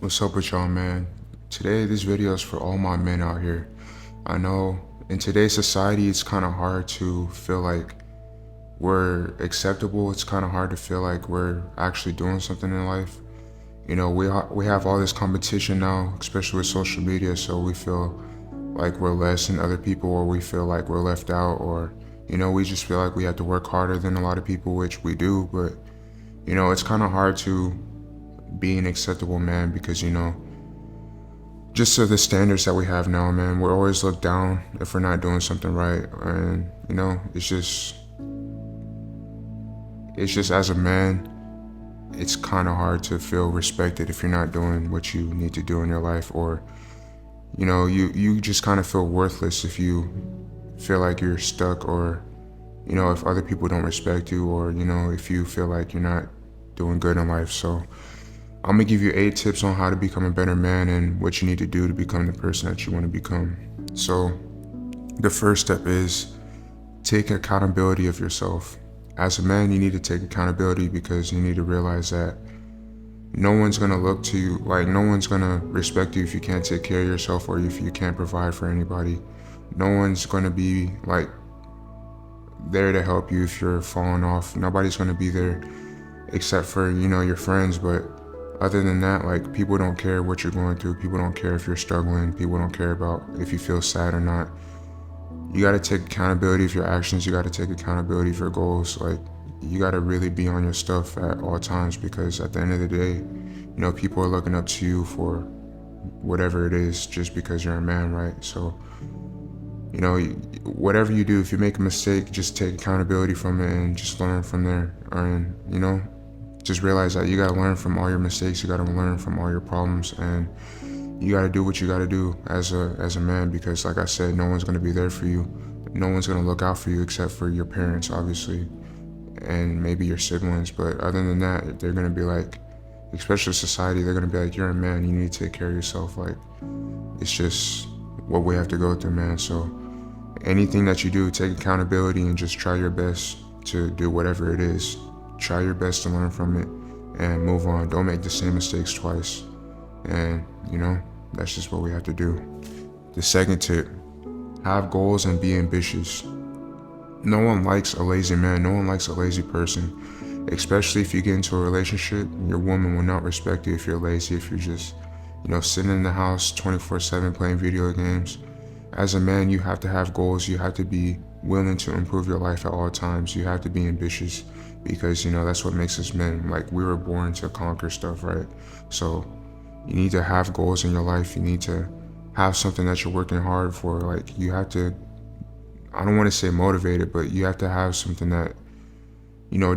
What's up with y'all, man? Today, this video is for all my men out here. I know in today's society, it's kind of hard to feel like we're acceptable. It's kind of hard to feel like we're actually doing something in life. We have all this competition now, especially with social media, so we feel like we're less than other people, or we feel like we're left out, or we just feel like we have to work harder than a lot of people, which we do. But it's kind of hard to be an acceptable man because just to the standards that we have now, man, we're always looked down if we're not doing something right. And it's just as a man, it's kind of hard to feel respected if you're not doing what you need to do in your life, or you just kind of feel worthless if you feel like you're stuck, or if other people don't respect you, or if you feel like you're not doing good in life. So I'm gonna give you 8 tips on how to become a better man and what you need to do to become the person that you want to become. So the first step is take accountability of yourself. As a man, you need to take accountability because you need to realize that no one's gonna look to you, like no one's gonna respect you if you can't take care of yourself, or if you can't provide for anybody. No one's gonna be like there to help you if you're falling off. Nobody's gonna be there except for your friends. But other than that, like, people don't care what you're going through. People don't care if you're struggling. People don't care about if you feel sad or not. You got to take accountability of your actions. You got to take accountability of your goals. Like, you got to really be on your stuff at all times, because at the end of the day, people are looking up to you for whatever it is, just because you're a man, right? So whatever you do, if you make a mistake, just take accountability from it and just learn from there. And just realize that you got to learn from all your mistakes. You got to learn from all your problems, and you got to do what you got to do as a man, because like I said, no one's going to be there for you. No one's going to look out for you except for your parents, obviously, and maybe your siblings. But other than that, they're going to be like, especially society, they're going to be like, you're a man, you need to take care of yourself. Like, it's just what we have to go through, man. So anything that you do, take accountability and just try your best to do whatever it is. Try your best to learn from it and move on. Don't make the same mistakes twice. And that's just what we have to do. The second tip: have goals and be ambitious. No one likes a lazy man. No one likes a lazy person, especially if you get into a relationship. Your woman will not respect you if you're lazy, if you're just sitting in the house 24/7 playing video games. As a man, you have to have goals. You have to be willing to improve your life at all times. You have to be ambitious, because that's what makes us men. Like, we were born to conquer stuff, right? So you need to have goals in your life. You need to have something that you're working hard for. Like, you have to, I don't want to say motivated, but you have to have something that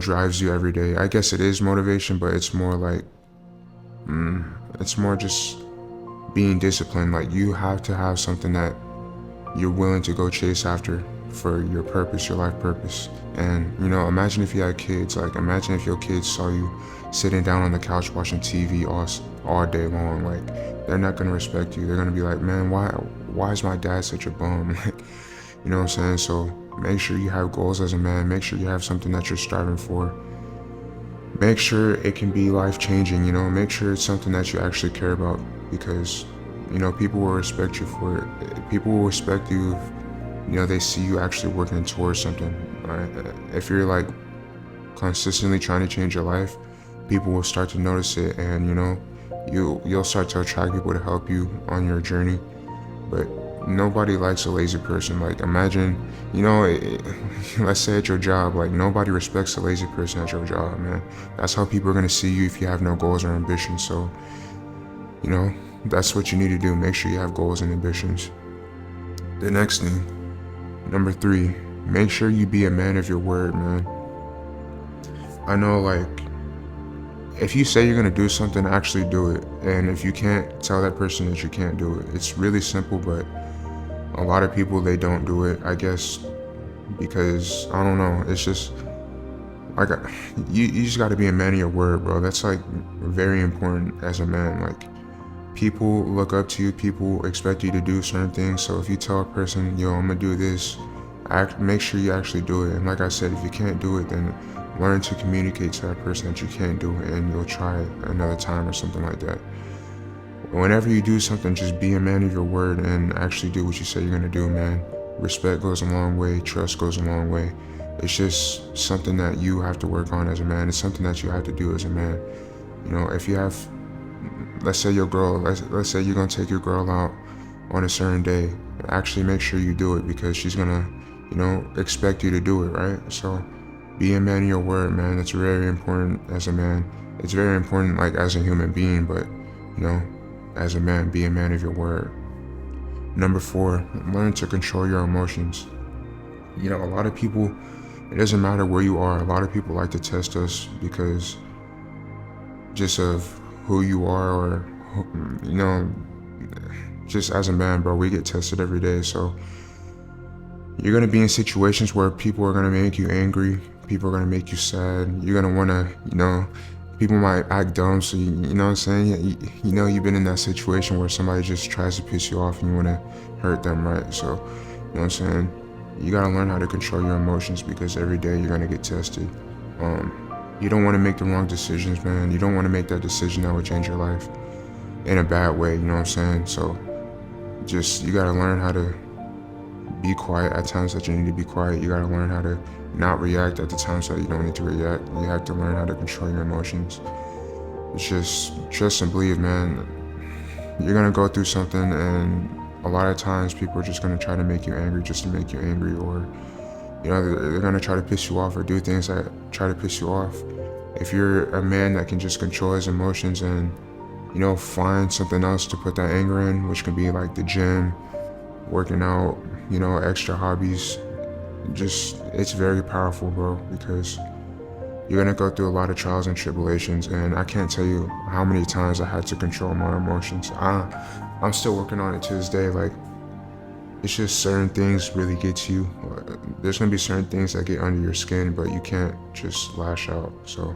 drives you every day. I guess it is motivation, but it's more like it's more just being disciplined. Like, you have to have something that you're willing to go chase after for your purpose, your life purpose. And imagine if you had kids. Like, imagine if your kids saw you sitting down on the couch watching TV all day long. Like, they're not gonna respect you. They're gonna be like, man, why is my dad such a bum? Like, you know what I'm saying? So make sure you have goals as a man. Make sure you have something that you're striving for. Make sure it can be life changing. Make sure it's something that you actually care about, because people will respect you for it. People will respect you if they see you actually working towards something. Right? If you're like consistently trying to change your life, people will start to notice it, and you'll start to attract people to help you on your journey. But nobody likes a lazy person. Like, imagine, let's say at your job, like, nobody respects a lazy person at your job, man. That's how people are gonna see you if you have no goals or ambitions. So that's what you need to do. Make sure you have goals and ambitions. The next thing, number 3, make sure you be a man of your word, man. I know, like, if you say you're gonna do something, actually do it. And if you can't, tell that person that you can't do it. It's really simple, but a lot of people, they don't do it, I guess, because, I don't know, it's just like, you just gotta be a man of your word, bro. That's like very important as a man. Like, people look up to you. People expect you to do certain things. So if you tell a person, yo, I'm gonna do this, make sure you actually do it. And like I said, if you can't do it, then learn to communicate to that person that you can't do it, and you'll try it another time or something like that. Whenever you do something, just be a man of your word and actually do what you say you're gonna do, man. Respect goes a long way, trust goes a long way. It's just something that you have to work on as a man. It's something that you have to do as a man. You know, if you have, let's say your girl, let's say you're gonna take your girl out on a certain day, actually make sure you do it because she's gonna, expect you to do it, right? So be a man of your word, man. It's very important as a man. It's very important, like, as a human being, but, as a man, be a man of your word. Number 4, learn to control your emotions. A lot of people, it doesn't matter where you are, a lot of people like to test us because just of who you are, or, just as a man, bro, we get tested every day. So you're going to be in situations where people are going to make you angry, people are going to make you sad, you're going to want to, people might act dumb, so you know what I'm saying? You've been in that situation where somebody just tries to piss you off and you want to hurt them, right? So, you know what I'm saying? You got to learn how to control your emotions because every day you're going to get tested. You don't want to make the wrong decisions, man. You don't want to make that decision that would change your life in a bad way, you know what I'm saying? So you got to learn how to be quiet at times that you need to be quiet. You got to learn how to not react at the times that you don't need to react. You have to learn how to control your emotions. It's just trust and believe, man. You're going to go through something, and a lot of times people are just going to try to make you angry just to make you angry, or they're going to try to piss you off or do things that try to piss you off. If you're a man that can just control his emotions and find something else to put that anger in, which can be like the gym, working out, extra hobbies, it's very powerful, bro, because you're gonna go through a lot of trials and tribulations, and I can't tell you how many times I had to control my emotions. I'm still working on it to this day. Like, it's just certain things really get to you. There's gonna be certain things that get under your skin, but you can't just lash out. So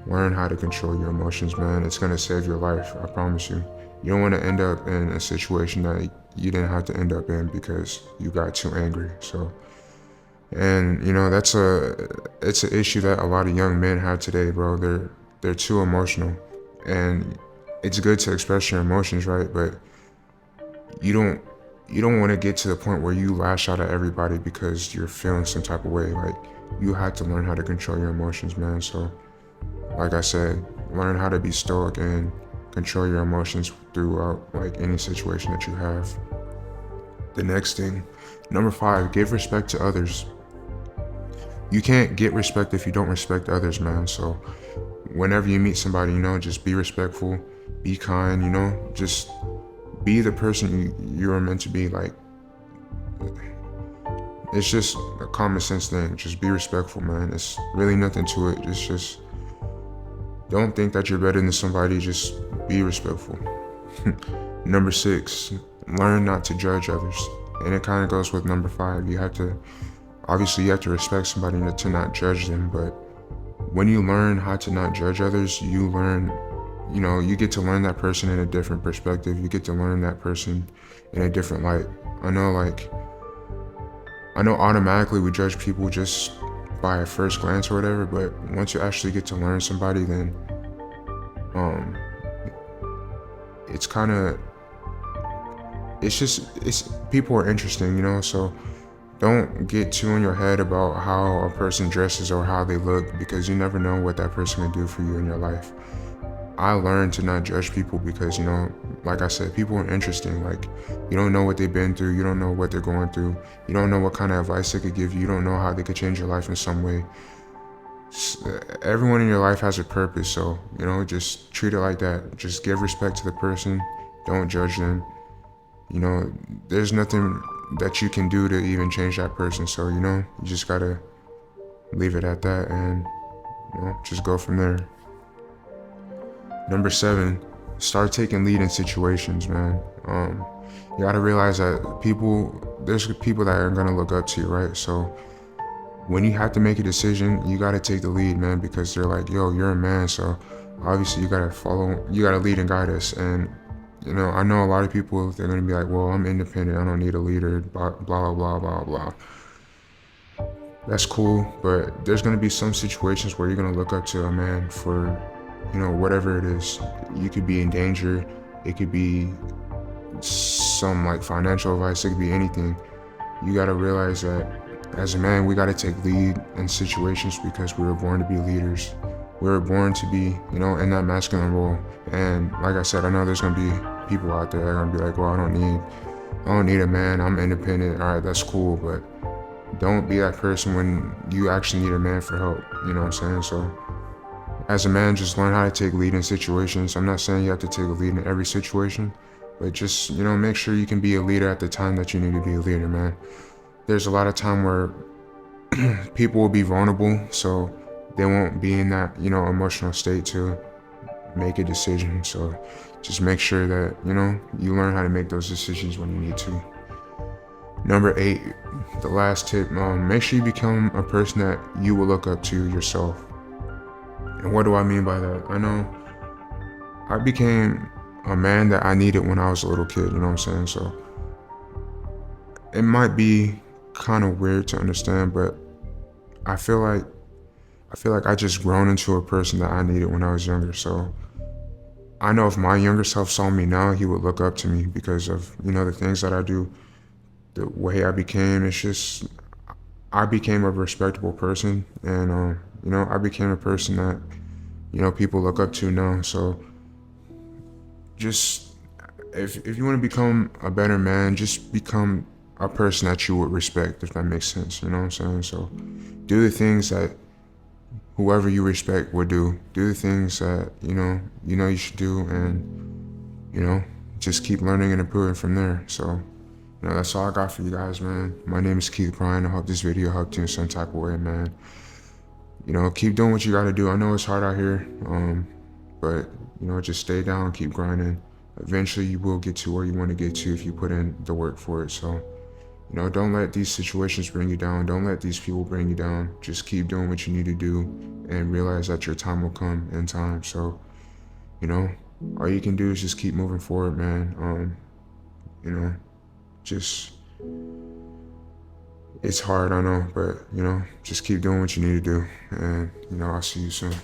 learn how to control your emotions, man. It's gonna save your life, I promise you. You don't want to end up in a situation that you didn't have to end up in because you got too angry. So, and it's an issue that a lot of young men have today, bro. They're too emotional, and it's good to express your emotions, right? But you don't want to get to the point where you lash out at everybody because you're feeling some type of way. Like, you have to learn how to control your emotions, man. So, like I said, learn how to be stoic and control your emotions throughout, like, any situation that you have. The next thing, number 5, give respect to others. You can't get respect if you don't respect others, man. So whenever you meet somebody, just be respectful, be kind, just be the person you're meant to be. Like, it's just a common sense thing. Just be respectful, man. It's really nothing to it. It's just, don't think that you're better than somebody, just be respectful. Number 6, learn not to judge others. And it kind of goes with number 5. You have to respect somebody to not judge them. But when you learn how to not judge others, you learn, you get to learn that person in a different perspective. You get to learn that person in a different light. I know automatically we judge people just by a first glance or whatever, but once you actually get to learn somebody, then it's people are interesting, so don't get too in your head about how a person dresses or how they look, because you never know what that person can do for you in your life. I learned to not judge people because, like I said, people are interesting. Like, you don't know what they've been through. You don't know what they're going through. You don't know what kind of advice they could give you. You don't know how they could change your life in some way. Everyone in your life has a purpose. So, just treat it like that. Just give respect to the person. Don't judge them. There's nothing that you can do to even change that person. So, you just gotta leave it at that and, just go from there. Number 7, start taking lead in situations, man. You gotta realize that there's people that are gonna look up to you, right? So when you have to make a decision, you gotta take the lead, man, because they're like, yo, you're a man, so obviously you gotta lead and guide us. And I know a lot of people, they're gonna be like, well, I'm independent, I don't need a leader, blah blah blah blah blah. That's cool, but there's gonna be some situations where you're gonna look up to a man for whatever it is. You could be in danger, It could be some like financial advice. It could be anything. You got to realize that as a man, we got to take lead in situations because we were born to be leaders. We were born to be, in that masculine role. And like I said, I know there's gonna be people out there that are gonna be like, well, I don't need a man. I'm independent. All right, that's cool, but don't be that person when you actually need a man for help. You know what I'm saying? So as a man, just learn how to take lead in situations. I'm not saying you have to take a lead in every situation, but just, make sure you can be a leader at the time that you need to be a leader, man. There's a lot of time where people will be vulnerable, so they won't be in that, emotional state to make a decision. So just make sure that, you learn how to make those decisions when you need to. Number 8, the last tip, make sure you become a person that you will look up to yourself. And what do I mean by that? I know I became a man that I needed when I was a little kid, you know what I'm saying? So it might be kind of weird to understand, but I feel like I just grown into a person that I needed when I was younger. So I know if my younger self saw me now, he would look up to me because of, the things that I do, the way I became. It's just, I became a respectable person, and I became a person that, people look up to now. So just, if you want to become a better man, just become a person that you would respect, if that makes sense. You know what I'm saying? So do the things that whoever you respect would do. Do the things that you should do, and just keep learning and improving from there. So that's all I got for you guys, man. My name is Keith Bryan. I hope this video helped you in some type of way, man. Keep doing what you got to do. I know it's hard out here, but just stay down, keep grinding. Eventually you will get to where you want to get to if you put in the work for it. So don't let these situations bring you down. Don't let these people bring you down. Just keep doing what you need to do and realize that your time will come in time. So, all you can do is just keep moving forward, man. Just, it's hard, I know, but, just keep doing what you need to do. And, I'll see you soon.